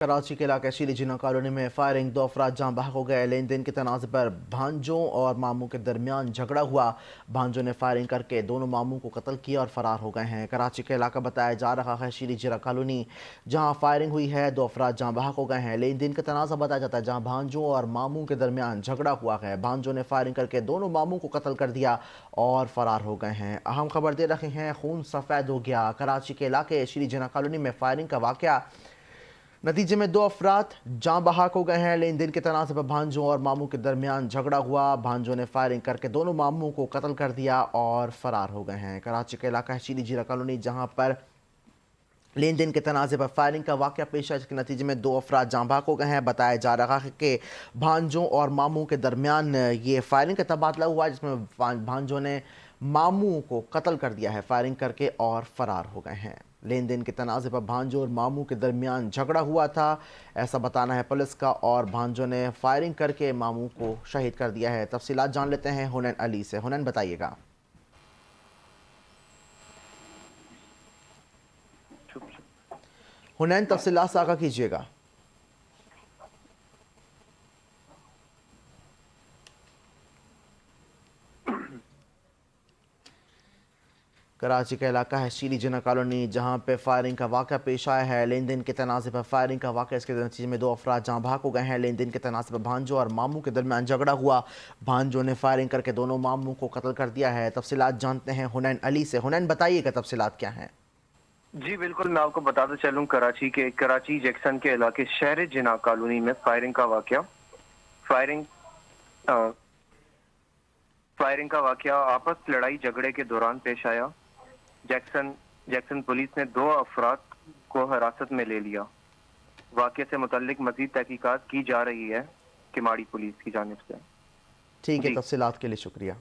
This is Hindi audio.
कराची के इलाके शीली जिन्ना कॉलोनी में फायरिंग, 2 अफराद जहां बहक हो गए। लेन देन के तनाज़े पर भांजों और मामू के दरमियान झगड़ा हुआ। भांजों ने फायरिंग करके दोनों मामू को कत्ल किया और फरार हो गए हैं। कराची का इलाका बताया जा रहा है शीली जिन्ना कॉलोनी, जहां फायरिंग हुई है। 2 अफराद जहां बहक हो गए हैं। लेन देन का तनाज़ा बताया जाता है जहां भांजों और मामू के दरमियान झगड़ा हुआ है। भांजों ने फायरिंग करके दोनों मामू को कत्ल कर दिया और फरार हो गए हैं। अहम खबर दे रहे हैं, खून सफ़ेद हो गया। कराची के इलाके शीली जिन्ना कॉलोनी में फायरिंग का वाक़या, नतीजे में 2 अफराद जाँ बहक हो गए हैं। लेन देन के तनाज़े पर भांजों और मामू के दरमियान झगड़ा हुआ। भांजों ने फायरिंग करके दोनों मामू को कत्ल कर दिया और फरार हो गए हैं। कराची का इलाका है शीली जिन्ना कॉलोनी, जहां पर लेन देन के तनाज़े पर फायरिंग का वाक़या पेश है, जिसके नतीजे में 2 अफराद जाँ बहक हो गए हैं। बताया जा रहा है कि भांजों और मामू के दरमियान ये फायरिंग का तबादला हुआ, जिसमें भांजों ने मामू को कत्ल कर दिया है फायरिंग करके और फरार हो गए हैं। लेन देन के तनाज़े पर भांजों और मामू के दरमियान झगड़ा हुआ था, ऐसा बताना है पुलिस का, और भांजों ने फायरिंग करके मामू को शहीद कर दिया है। तफसीलात जान लेते हैं हुनैन अली से। हुनैन, बताइएगा। हुनैन, तफसीलात साझा कीजिएगा। कराची का इलाका है शीली जिन्ना कॉलोनी, जहां पे फायरिंग का वाक़या पेश आया है। लेन देन के तनाज़े पर फायरिंग का वाक़या, इसके नतीजे में 2 अफराद जहां बहक हो गए हैं। लेन देन के तनाज़े पर भांजों और मामू के दरमियान झगड़ा हुआ। भांजों ने फायरिंग करके दोनों मामू को कत्ल कर दिया है। तफसीलात जानते हैं हुनैन अली से। हुनैन, बताइएगा तफसीलात क्या हैं। जी बिल्कुल, मैं आपको बताता चलूं, कराची जैक्सन के इलाके शहर जिन्ना कॉलोनी में फायरिंग अ, फायरिंग का वाकया आपस लड़ाई झगड़े के दौरान पेश आया। जैक्सन जैक्सन पुलिस ने 2 अफराद को हिरासत में ले लिया। वाकये से मुतल्लिक मजीद तहकीकात की जा रही है किमाड़ी पुलिस की जानिब से। ठीक है, जी। तफसीलात के लिए शुक्रिया।